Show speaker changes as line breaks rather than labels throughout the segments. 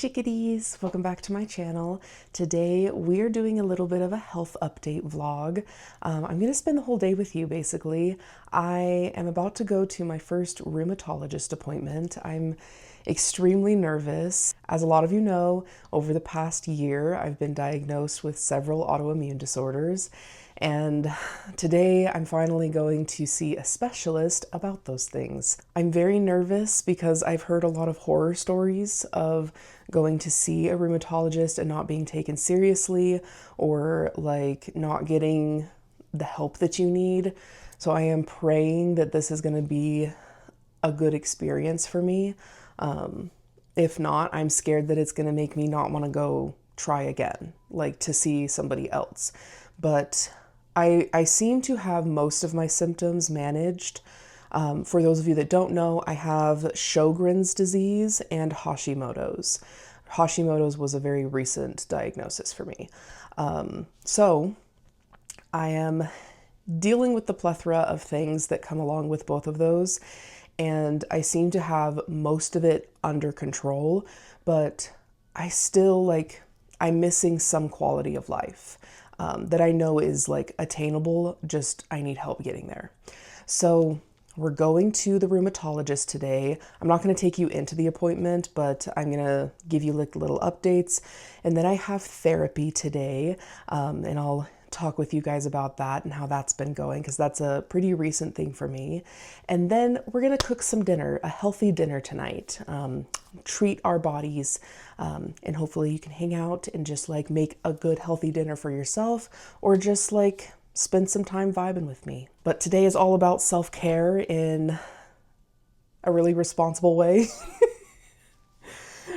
chickadees, welcome back to my channel. Today we are doing a little bit of a health update vlog. I'm going to spend the whole day with you basically. I am about to go to my first rheumatologist appointment. I'm extremely nervous. As a lot of you know, over the past year I've been diagnosed with several autoimmune disorders, and today I'm finally going to see a specialist about those things. I'm very nervous because I've heard a lot of horror stories of going to see a rheumatologist and not being taken seriously, or like not getting the help that you need. So I am praying that this is going to be a good experience for me. If not, I'm scared that it's going to make me not want to go try again, like to see somebody else. But I seem to have most of my symptoms managed. For those of you that don't know, I have Sjogren's disease and Hashimoto's. Hashimoto's was a very recent diagnosis for me. So I am dealing with the plethora of things that come along with both of those, and I seem to have most of it under control, but I still I'm missing some quality of life that I know is like attainable, just I need help getting there. So we're going to the rheumatologist today. I'm not going to take you into the appointment, but I'm going to give you like little updates. And then I have therapy today, and I'll talk with you guys about that and how that's been going, because that's a pretty recent thing for me. And then we're gonna cook some dinner, a healthy dinner tonight, treat our bodies, and hopefully you can hang out and just like make a good healthy dinner for yourself, or just like spend some time vibing with me. But today is all about self-care in a really responsible way.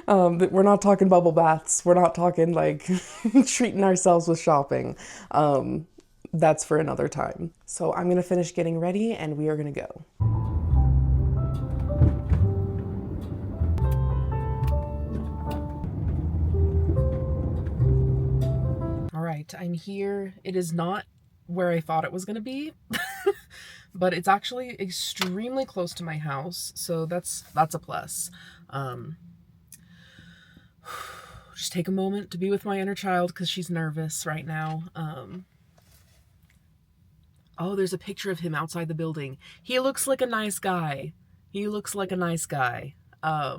We're not talking bubble baths. We're not talking like treating ourselves with shopping. That's for another time. So I'm going to finish getting ready and we are going to go. All right, I'm here. It is not where I thought it was going to be, but it's actually extremely close to my house. So that's a plus. Just take a moment to be with my inner child because she's nervous right now. Oh, there's a picture of him outside the building. He looks like a nice guy. He looks like a nice guy. I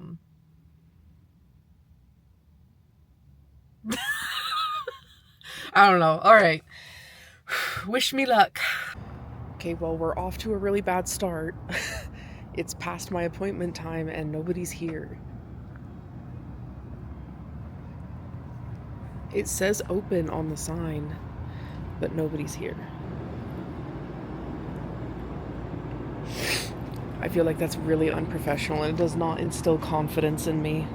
don't know. All right. Wish me luck. Okay, well, we're off to a really bad start. It's past my appointment time and nobody's here. It says open on the sign, but nobody's here. I feel like that's really unprofessional and it does not instill confidence in me.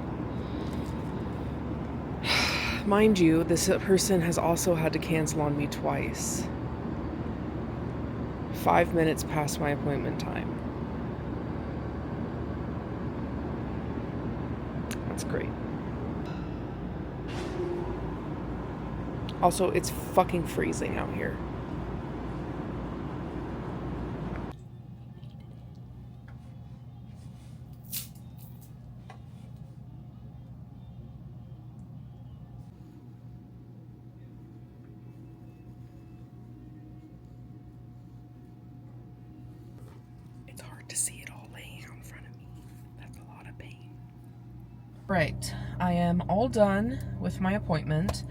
Mind you, this person has also had to cancel on me twice. 5 minutes past my appointment time. That's great. Also, it's fucking freezing out here. It's hard to see it all laying out in front of me. That's a lot of pain. Right, I am all done with my appointment.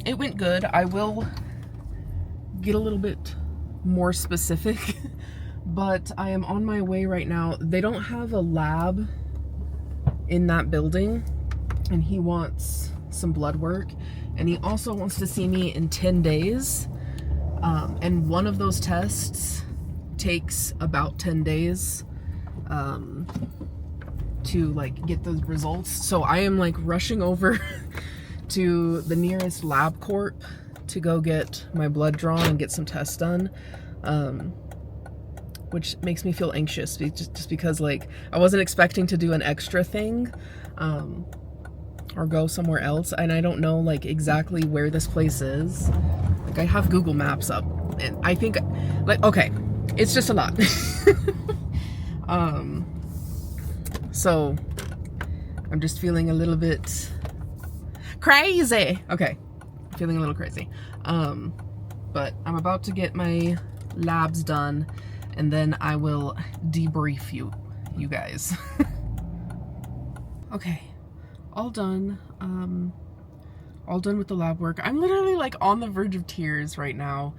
It went good. I will get a little bit more specific, but I am on my way right now. They don't have a lab in that building, and he wants some blood work, and he also wants to see me in 10 days. And one of those tests takes about 10 days to like get those results. So I am like rushing over to the nearest LabCorp to go get my blood drawn and get some tests done, which makes me feel anxious just because like I wasn't expecting to do an extra thing or go somewhere else, and I don't know like exactly where this place is. Like I have Google Maps up and I think like, okay, it's just a lot. So I'm just feeling a little bit crazy. Okay, feeling a little crazy. But I'm about to get my labs done, and then I will debrief you guys. Okay, all done. All done with the lab work. I'm literally like on the verge of tears right now.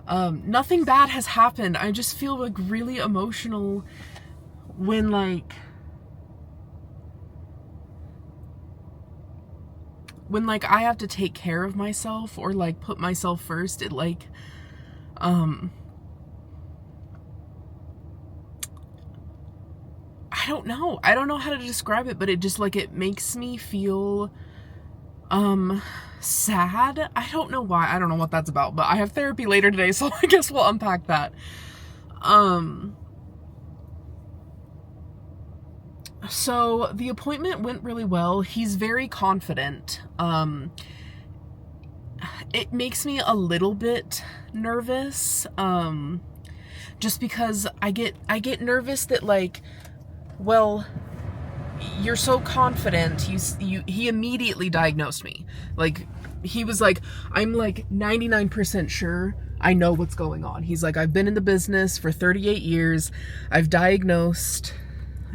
Nothing bad has happened. I just feel like really emotional when like I have to take care of myself or like put myself first. It like I don't know how to describe it, but it just like, it makes me feel sad. I don't know why. I don't know what that's about, but I have therapy later today, so I guess we'll unpack that. So the appointment went really well. He's very confident. It makes me a little bit nervous, just because I get nervous that like, well, you're so confident. He immediately diagnosed me. Like, he was like, I'm like 99% sure I know what's going on. He's like, I've been in the business for 38 years. I've diagnosed,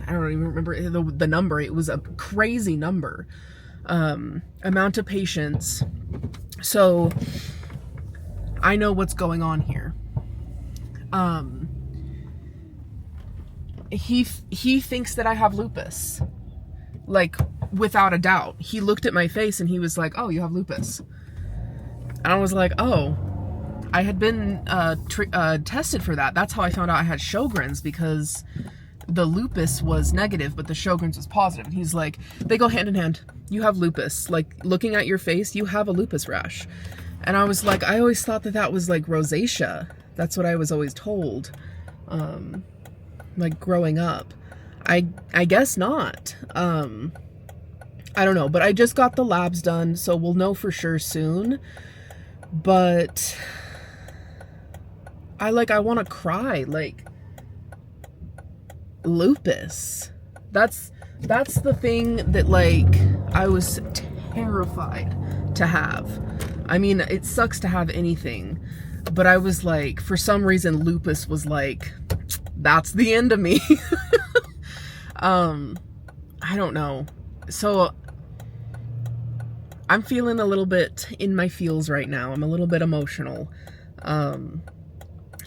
I don't even remember the number. It was a crazy number, amount of patients. So I know what's going on here. He thinks that I have lupus, like, without a doubt. He looked at my face and he was like, oh, you have lupus. And I was like, oh, I had been tested for that. That's how I found out I had Sjogren's, because the lupus was negative, but the Sjogren's was positive. And he's like, they go hand in hand. You have lupus. Like, looking at your face, you have a lupus rash. And I was like, I always thought that was like rosacea. That's what I was always told. Like growing up. I guess not. I don't know, but I just got the labs done, so we'll know for sure soon. But I want to cry. Like, lupus. That's the thing that like I was terrified to have. I mean, it sucks to have anything, but I was like, for some reason lupus was like, that's the end of me. I don't know. So I'm feeling a little bit in my feels right now. I'm a little bit emotional.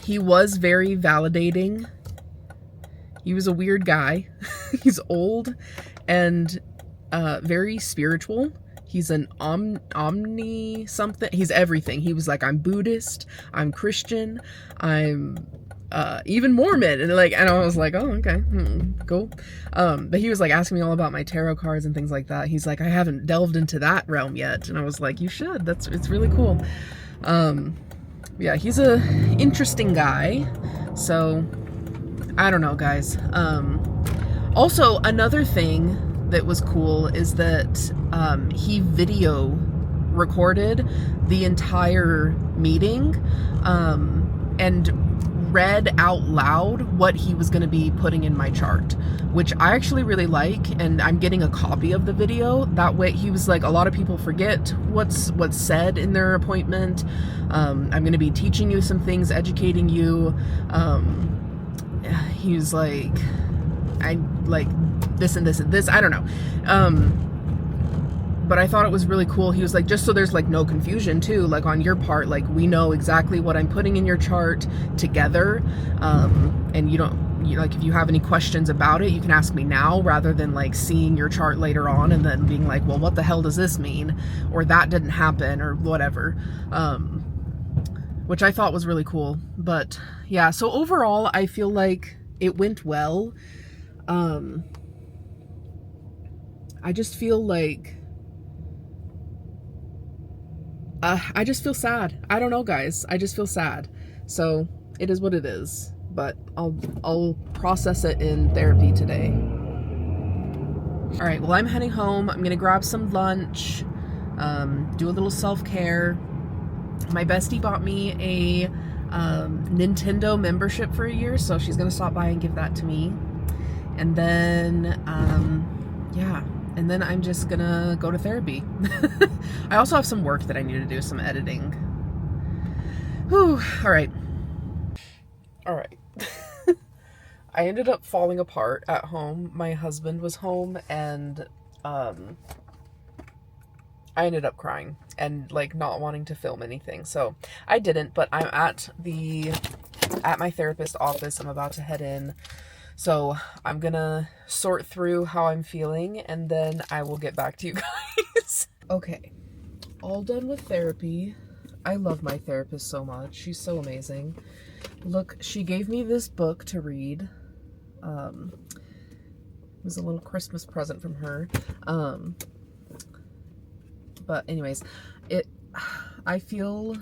He was very validating. He was a weird guy. He's old and very spiritual. He's an omni something. He's everything. He was like, I'm Buddhist, I'm Christian, I'm even Mormon, and I was like, oh, okay, cool. But he was like asking me all about my tarot cards and things like that. He's like, I haven't delved into that realm yet, and I was like, you should. It's really cool. Yeah, he's a interesting guy. So I don't know, guys. Also, another thing that was cool is that he video recorded the entire meeting and read out loud what he was going to be putting in my chart, which I actually really like, and I'm getting a copy of the video. That way, he was like, a lot of people forget what's said in their appointment. I'm going to be teaching you some things, educating you. He was like, I like this and this and this. I don't know. But I thought it was really cool. He was like, just so there's like no confusion too, like on your part, like we know exactly what I'm putting in your chart together. And you like, if you have any questions about it, you can ask me now rather than like seeing your chart later on and then being like, well, what the hell does this mean? Or that didn't happen or whatever. Which I thought was really cool. But yeah, so overall, I feel like it went well. I just feel like I just feel sad. I don't know, guys. I just feel sad. So it is what it is. But I'll process it in therapy today. All right. Well, I'm heading home. I'm gonna grab some lunch, do a little self-care. My bestie bought me a Nintendo membership for a year, so she's gonna stop by and give that to me. And then yeah, And then I'm just gonna go to therapy. I also have some work that I need to do, some editing. Whew, all right. All right. I ended up falling apart at home. My husband was home, and um, I ended up crying and like not wanting to film anything. So I didn't, but I'm at my therapist's office. I'm about to head in. So I'm gonna sort through how I'm feeling, and then I will get back to you guys. Okay, all done with therapy. I love my therapist so much. She's so amazing. Look, she gave me this book to read. It was a little Christmas present from her. But anyways, I feel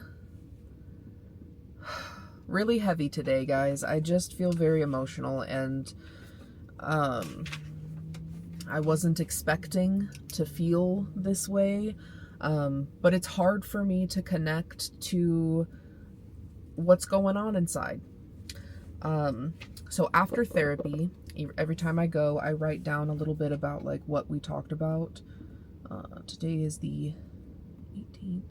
really heavy today, guys. I just feel very emotional, and I wasn't expecting to feel this way. But it's hard for me to connect to what's going on inside. So after therapy, every time I go, I write down a little bit about like what we talked about. Today is the 18th.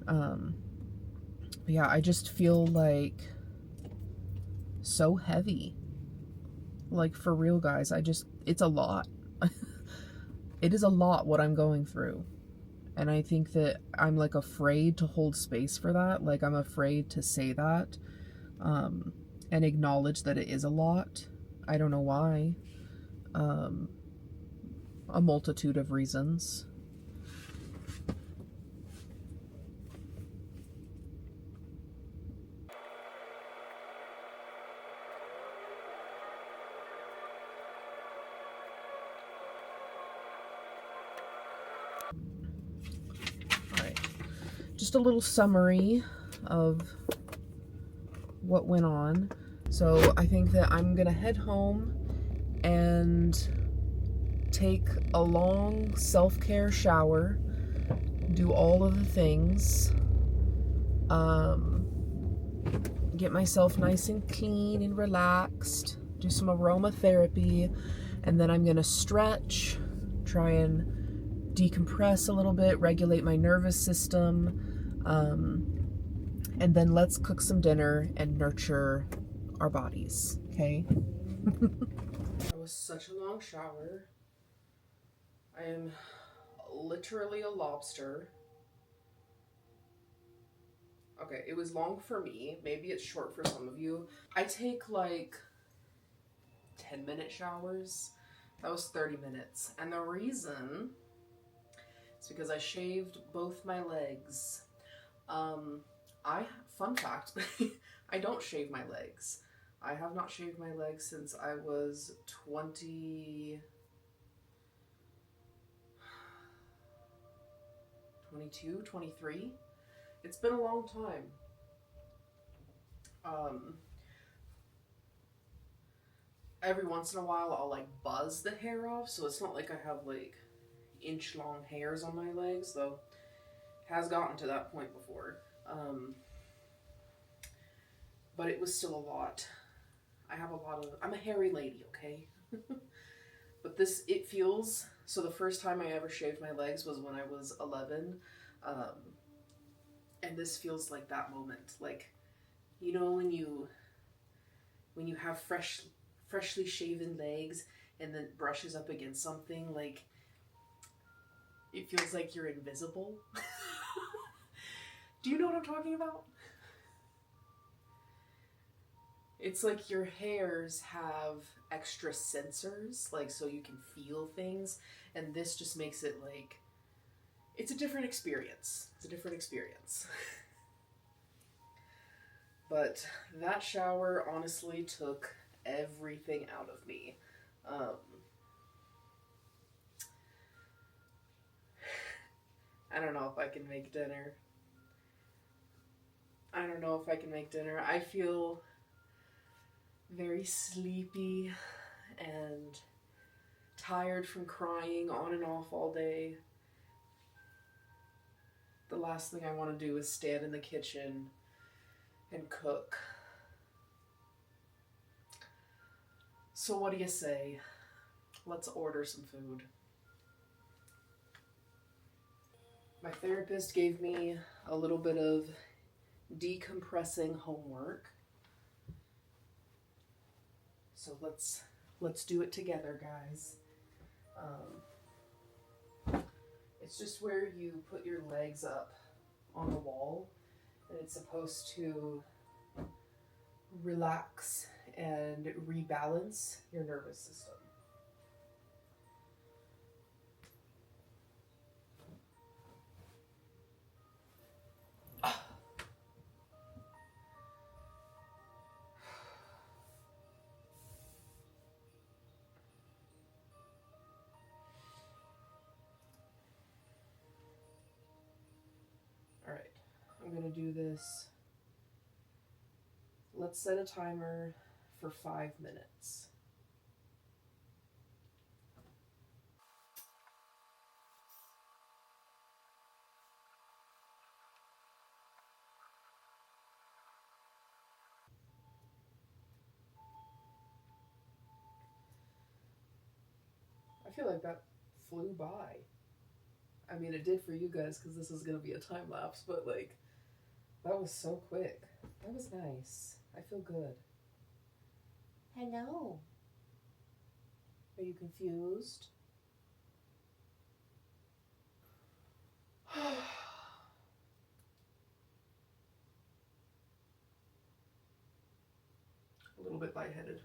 But yeah, I just feel like so heavy. Like for real, guys, it's a lot. It is a lot what I'm going through. And I think that I'm like afraid to hold space for that. Like I'm afraid to say that. And acknowledge that it is a lot. I don't know why. A multitude of reasons. All right. Just a little summary of what went on. So I think that I'm gonna head home and take a long self-care shower, do all of the things, get myself nice and clean and relaxed, do some aromatherapy, and then I'm gonna stretch, try and decompress a little bit, regulate my nervous system, and then let's cook some dinner and nurture our bodies, okay? That was such a long shower. I am literally a lobster. Okay, it was long for me. Maybe it's short for some of you. I take like 10-minute showers. That was 30 minutes. And the reason is because I shaved both my legs. Fun fact, I don't shave my legs. I have not shaved my legs since I was 22, 23. It's been a long time. Every once in a while I'll like buzz the hair off, so it's not like I have like inch long hairs on my legs, though it has gotten to that point before. But it was still a lot. I'm a hairy lady, okay? But it feels, so the first time I ever shaved my legs was when I was 11. And this feels like that moment. Like, you know, when you have freshly shaven legs and then brushes up against something, like, it feels like you're invisible. Do you know what I'm talking about? It's like your hairs have extra sensors, like, so you can feel things, and this just makes it like, it's a different experience. It's a different experience. But that shower honestly took everything out of me. I don't know if I can make dinner. I feel very sleepy and tired from crying on and off all day. The last thing I want to do is stand in the kitchen and cook. So what do you say? Let's order some food. My therapist gave me a little bit of decompressing homework. So let's do it together, guys. It's just where you put your legs up on the wall, and it's supposed to relax and rebalance your nervous system. All right, I'm gonna do this. Let's set a timer for 5 minutes. I feel like that flew by. I mean, it did for you guys because this is gonna be a time lapse, but like, that was so quick. That was nice. I feel good. Hello. Are you confused? A little bit lightheaded.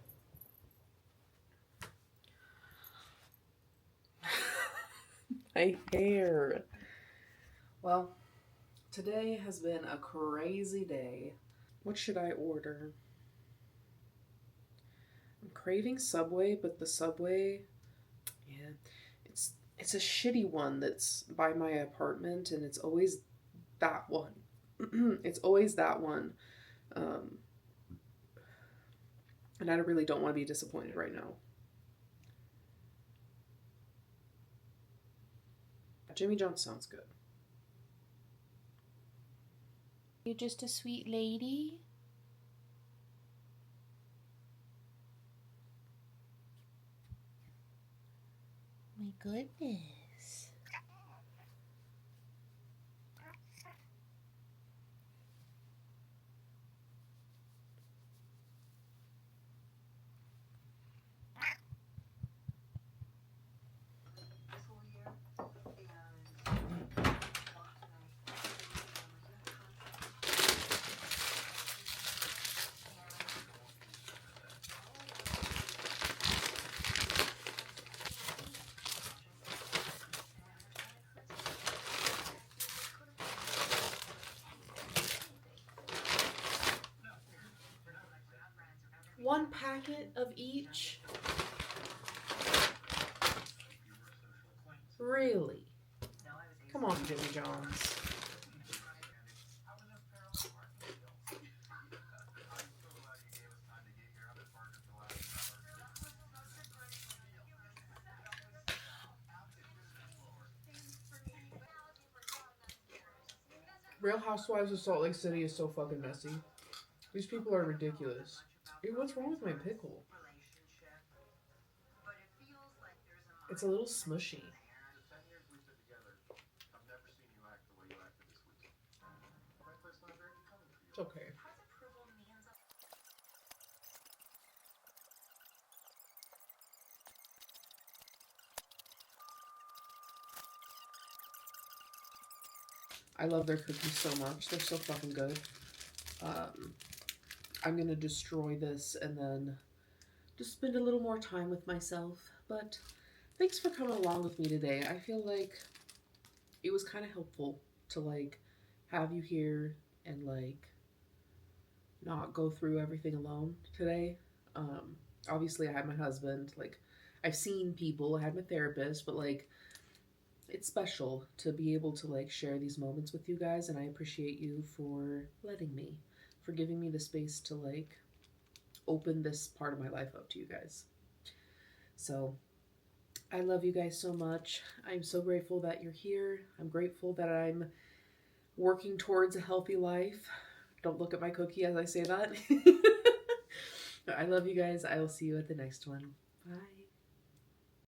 My hair. Well, today has been a crazy day. What should I order? I'm craving Subway, but the Subway, yeah, it's a shitty one that's by my apartment, and it's always that one. It's always that one. And I really don't want to be disappointed right now. Jimmy John's sounds good.
You're just a sweet lady. My goodness.
One packet of each? Really? Come on, Jimmy John's. Real Housewives of Salt Lake City is so fucking messy. These people are ridiculous. Hey, what's wrong with my pickle? It's a little smushy. It's okay. I love their cookies so much. They're so fucking good. I'm gonna destroy this and then just spend a little more time with myself. But thanks for coming along with me today. I feel like it was kind of helpful to like have you here and like not go through everything alone today. Obviously I had my husband, like I've seen people, I had my therapist, but like it's special to be able to like share these moments with you guys, and I appreciate you for letting me, for giving me the space to like open this part of my life up to you guys. So I love you guys so much. I'm so grateful that you're here. I'm grateful that I'm working towards a healthy life. Don't look at my cookie as I say that. I love you guys. I will see you at the next one. Bye.